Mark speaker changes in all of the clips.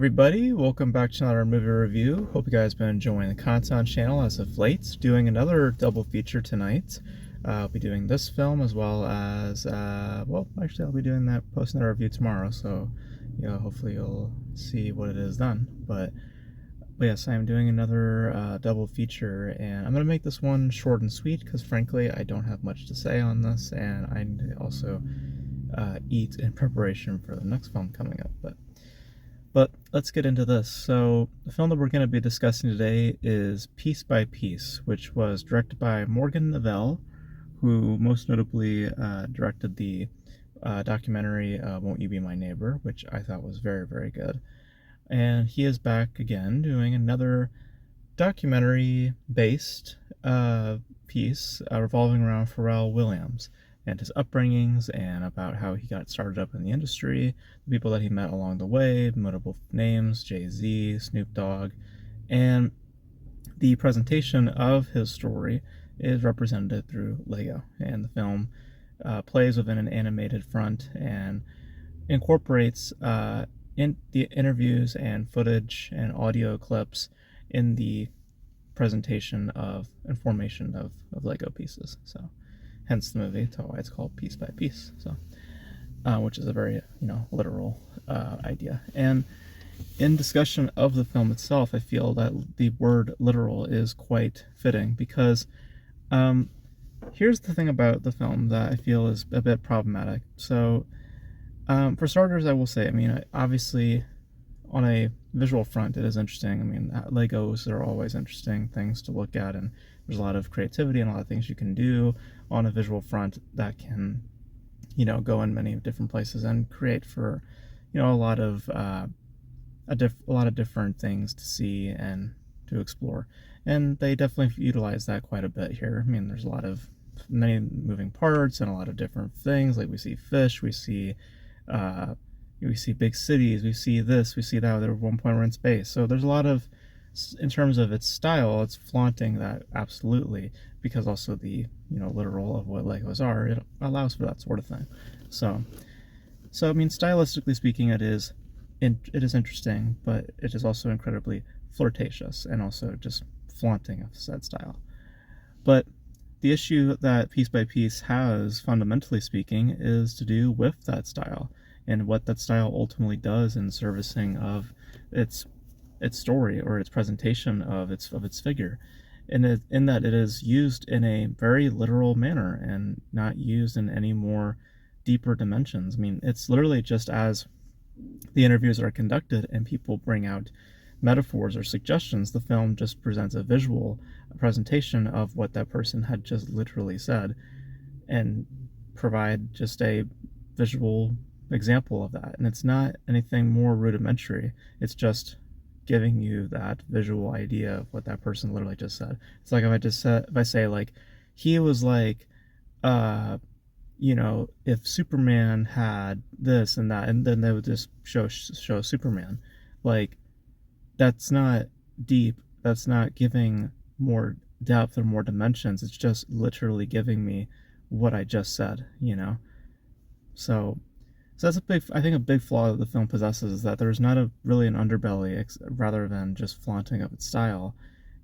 Speaker 1: everybody, welcome back to another movie review. Hope you guys have been enjoying the content on the channel as of late. Doing another double feature tonight. I'll be doing this film as well as, well, actually I'll be doing that, posting that review tomorrow, so hopefully you'll see what it is then. But yes, I'm doing another double feature, and I'm going to make this one short and sweet because frankly I don't have much to say on this, and I need to also eat in preparation for the next film coming up. But let's get into this. So the film that we're going to be discussing today is Piece by Piece, which was directed by Morgan Neville, who most notably directed the documentary Won't You Be My Neighbor, which I thought was very, very good. And he is back again doing another documentary-based piece revolving around Pharrell Williams and his upbringings, and about how he got started up in the industry, the people that he met along the way, notable names, Jay-Z, Snoop Dogg, and the presentation of his story is represented through Lego, and the film plays within an animated front and incorporates in the interviews and footage and audio clips in the presentation of and formation of Lego pieces. So hence the movie, that's why it's called Piece by Piece. So, which is a very literal idea. And in discussion of the film itself, I feel that the word literal is quite fitting because here's the thing about the film that I feel is a bit problematic. So, for starters, I will say, obviously, on a visual front, it is interesting. Legos are always interesting things to look at, and there's a lot of creativity and a lot of things you can do on a visual front that can, go in many different places and create for, a lot of different things to see and to explore. And they definitely utilize that quite a bit here. There's a lot of many moving parts and a lot of different things. Like we see fish, we see big cities, we see this, we see that. At one point we're in space. So there's a lot of, in terms of its style, it's flaunting that absolutely, because also the literal of what Legos are, it allows for that sort of thing. So stylistically speaking, it is interesting, but it is also incredibly flirtatious and also just flaunting of said style. But the issue that Piece by Piece has, fundamentally speaking, is to do with that style and what that style ultimately does in servicing of its story or its presentation of its figure, and in that it is used in a very literal manner and not used in any more deeper dimensions. It's literally just as the interviews are conducted and people bring out metaphors or suggestions, the film just presents a visual presentation of what that person had just literally said and provide just a visual example of that. And it's not anything more rudimentary, it's just giving you that visual idea of what that person literally just said. It's like if I say like, he was like, if Superman had this and that, and then they would just show Superman. Like, that's not deep, that's not giving more depth or more dimensions, it's just literally giving me what I just said, So that's I think a big flaw that the film possesses, is that there's not really an underbelly rather than just flaunting of its style.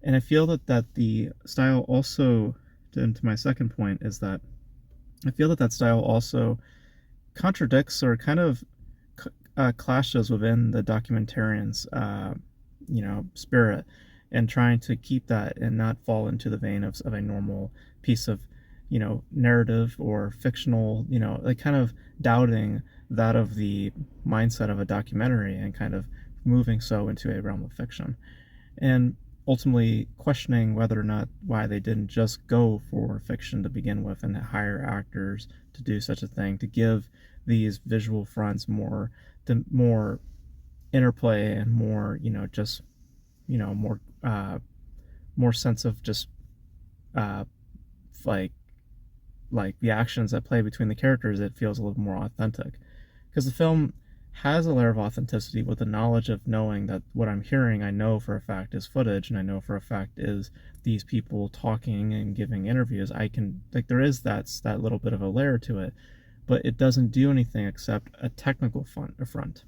Speaker 1: And I feel that the style also, to my second point, is that I feel that style also contradicts or kind of clashes within the documentarian's spirit, and trying to keep that and not fall into the vein of a normal piece of narrative or fictional, like kind of doubting that of the mindset of a documentary and kind of moving so into a realm of fiction, and ultimately questioning whether or not why they didn't just go for fiction to begin with and hire actors to do such a thing, to give these visual fronts more interplay and more more sense of just like the actions that play between the characters. It feels a little more authentic because the film has a layer of authenticity with the knowledge of knowing that what I'm hearing, I know for a fact is footage, and I know for a fact is these people talking and giving interviews. There is that little bit of a layer to it, but it doesn't do anything except a technical front.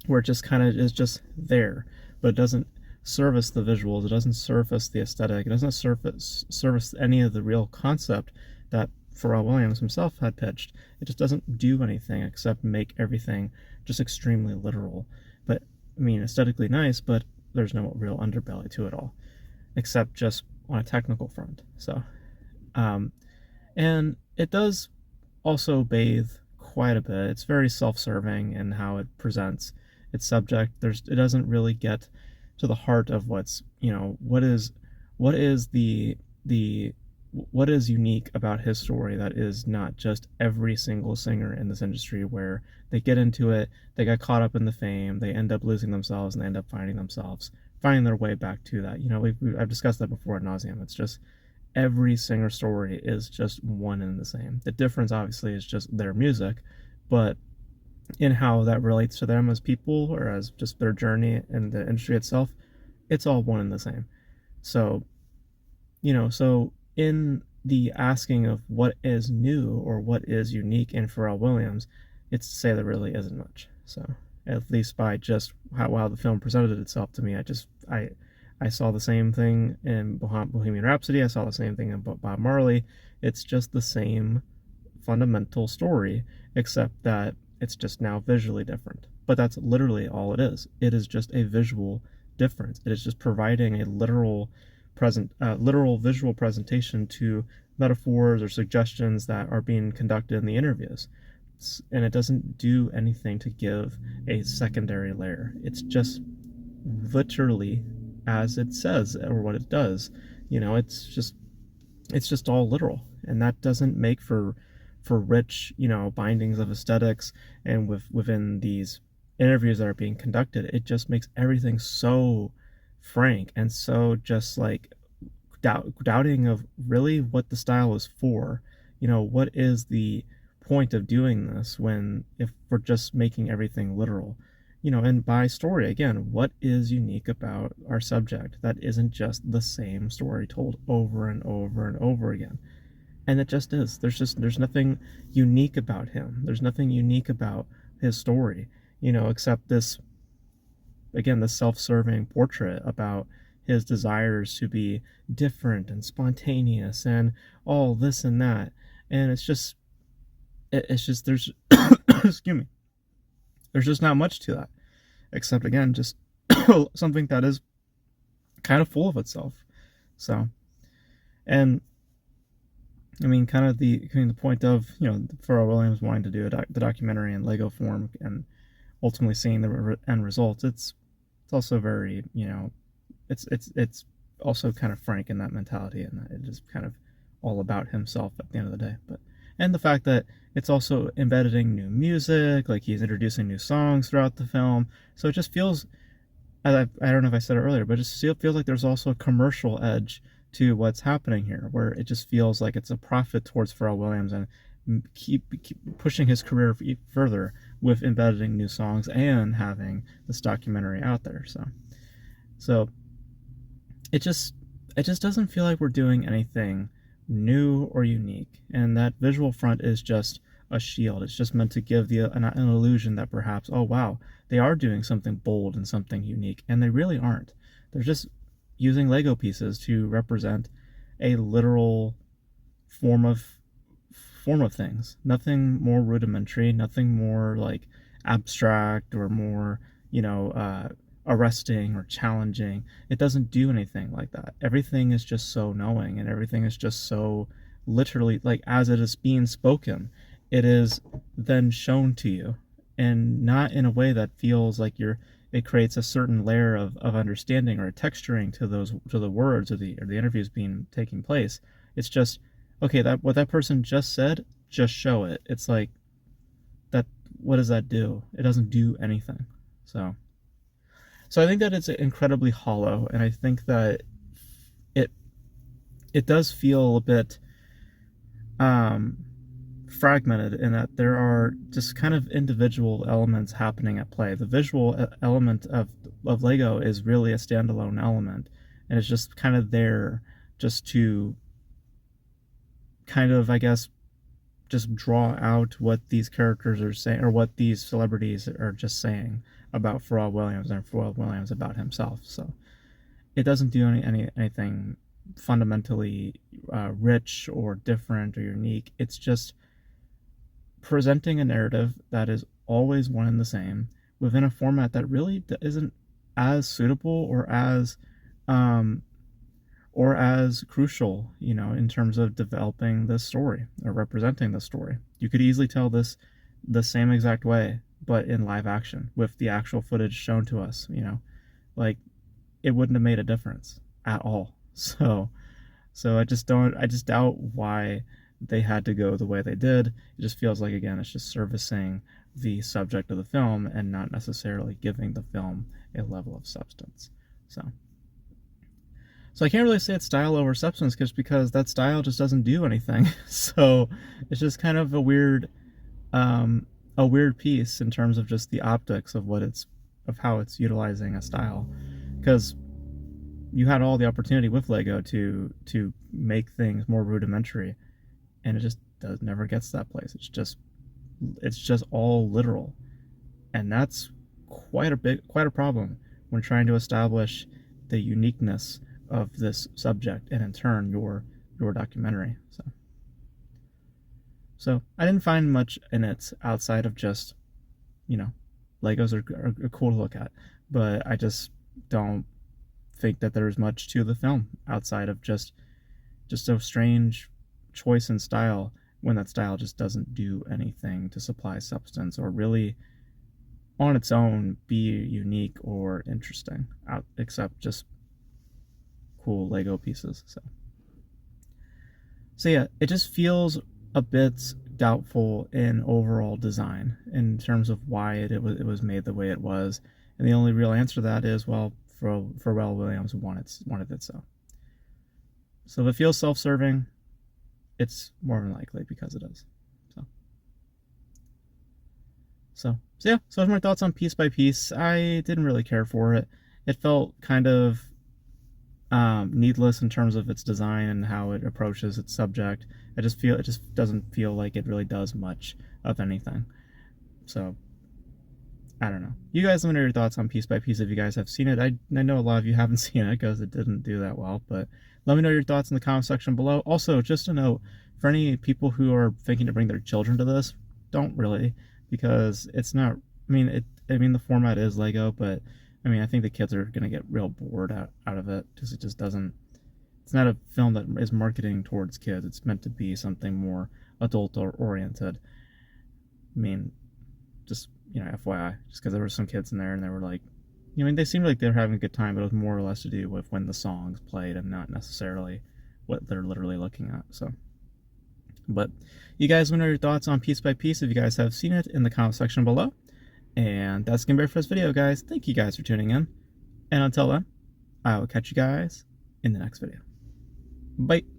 Speaker 1: where it just kind of is just there, but it doesn't service the visuals, it doesn't surface the aesthetic, it doesn't service any of the real concept that Pharrell Williams himself had pitched. It just doesn't do anything except make everything just extremely literal. But I mean, aesthetically nice, but there's no real underbelly to it all, except just on a technical front. So, and it does also bathe quite a bit. It's very self-serving in how it presents its subject. It doesn't really get to the heart of what's, what is the what is unique about his story that is not just every single singer in this industry, where they get into it, they get caught up in the fame, they end up losing themselves, and they end up finding their way back to that. I've discussed that before ad nauseum. It's just every singer story is just one and the same. The difference, obviously, is just their music, but in how that relates to them as people or as just their journey in the industry itself, it's all one and the same. So, so in the asking of what is new or what is unique in Pharrell Williams, it's to say there really isn't much. So, at least by just how the film presented itself to me, I saw the same thing in Bohemian Rhapsody. I saw the same thing in Bob Marley. It's just the same fundamental story, except that it's just now visually different. But that's literally all it is. It is just a visual difference. It is just providing a literal visual presentation to metaphors or suggestions that are being conducted in the interviews. And it doesn't do anything to give a secondary layer. It's just literally as it says or what it does. It's just all literal, and that doesn't make for rich, bindings of aesthetics. And within these interviews that are being conducted, it just makes everything so frank and so just like doubting of really what the style is for. What is the point of doing this if we're just making everything literal? And by story, again, what is unique about our subject that isn't just the same story told over and over and over again? And it just is. There's nothing unique about him. There's nothing unique about his story, except this self-serving portrait about his desires to be different and spontaneous and all this and that. And it's just there's excuse me. There's just not much to that, except again, just something that is kind of full of itself. So, and I mean, kind of the point of Pharrell Williams wanting to do the documentary in Lego form and ultimately seeing the end results. It's also very it's also kind of frank in that mentality, and that it is kind of all about himself at the end of the day. And the fact that it's also embedding new music, like he's introducing new songs throughout the film. So it just feels, I don't know if I said it earlier, but it just feels like there's also a commercial edge to what's happening here, where it just feels like it's a profit towards Pharrell Williams and keep pushing his career further with embedding new songs and having this documentary out there. So it just doesn't feel like we're doing anything new or unique, and that visual front is just a shield. It's just meant to give an illusion that perhaps, oh wow, they are doing something bold and something unique, and they really aren't. They're just using Lego pieces to represent a literal form of things. Nothing more rudimentary, nothing more like abstract or more arresting or challenging. It doesn't do anything like that. Everything is just so knowing, and everything is just so literally, like, as it is being spoken, it is then shown to you, and not in a way that feels like it creates a certain layer of understanding or texturing to the words or the interviews taking place. It's just, okay, that what that person just said, just show it. It's like that. What does that do? It doesn't do anything. So I think that it's incredibly hollow, and I think that it does feel a bit fragmented in that there are just kind of individual elements happening at play. The visual element of Lego is really a standalone element, and it's just kind of there just to kind of, I guess, just draw out what these characters are saying or what these celebrities are just saying about Pharrell Williams and Pharrell Williams about himself. So it doesn't do anything fundamentally rich or different or unique. It's just presenting a narrative that is always one and the same within a format that really isn't as suitable um, or as crucial, you know, in terms of developing this story or representing the story. You could easily tell this the same exact way, but in live action with the actual footage shown to us, you know, like it wouldn't have made a difference at all. So I just doubt why they had to go the way they did. It just feels like, again, it's just servicing the subject of the film and not necessarily giving the film a level of substance. So I can't really say it's style over substance just because that style just doesn't do anything. So it's just kind of a weird piece in terms of just the optics of of how it's utilizing a style. Because you had all the opportunity with Lego to make things more rudimentary, and it just never gets to that place. It's just all literal, and that's quite a problem when trying to establish the uniqueness of this subject and in turn your documentary. So I didn't find much in it outside of just, you know, Legos are cool to look at, but I just don't think that there's much to the film outside of just a strange choice in style when that style just doesn't do anything to supply substance or really on its own be unique or interesting except just cool Lego pieces. So yeah, it just feels a bit doubtful in overall design in terms of why it was made the way it was, and the only real answer to that is, well, Pharrell Williams wanted it so. So if it feels self-serving, it's more than likely because it is. So yeah, so those are my thoughts on Piece by Piece. I didn't really care for it. It felt kind of needless in terms of its design and how it approaches its subject. It just doesn't feel like it really does much of anything. So I don't know. You guys let me know your thoughts on Piece by Piece if you guys have seen it. I know a lot of you haven't seen it because it didn't do that well, but let me know your thoughts in the comment section below. Also, just a note, for any people who are thinking to bring their children to this, don't really, because it's not, I mean the format is Lego, but I mean I think the kids are going to get real bored out of it because it just doesn't, it's not a film that is marketing towards kids. It's meant to be something more adult or oriented. I mean, just, you know, FYI, just because there were some kids in there and they were like, I mean, they seemed like they were having a good time, but it was more or less to do with when the songs played and not necessarily what they're literally looking at. So, but you guys want to know your thoughts on Piece by Piece if you guys have seen it in the comment section below. And that's gonna be it for this video, guys. Thank you guys for tuning in, and until then, I will catch you guys in the next video. Bye.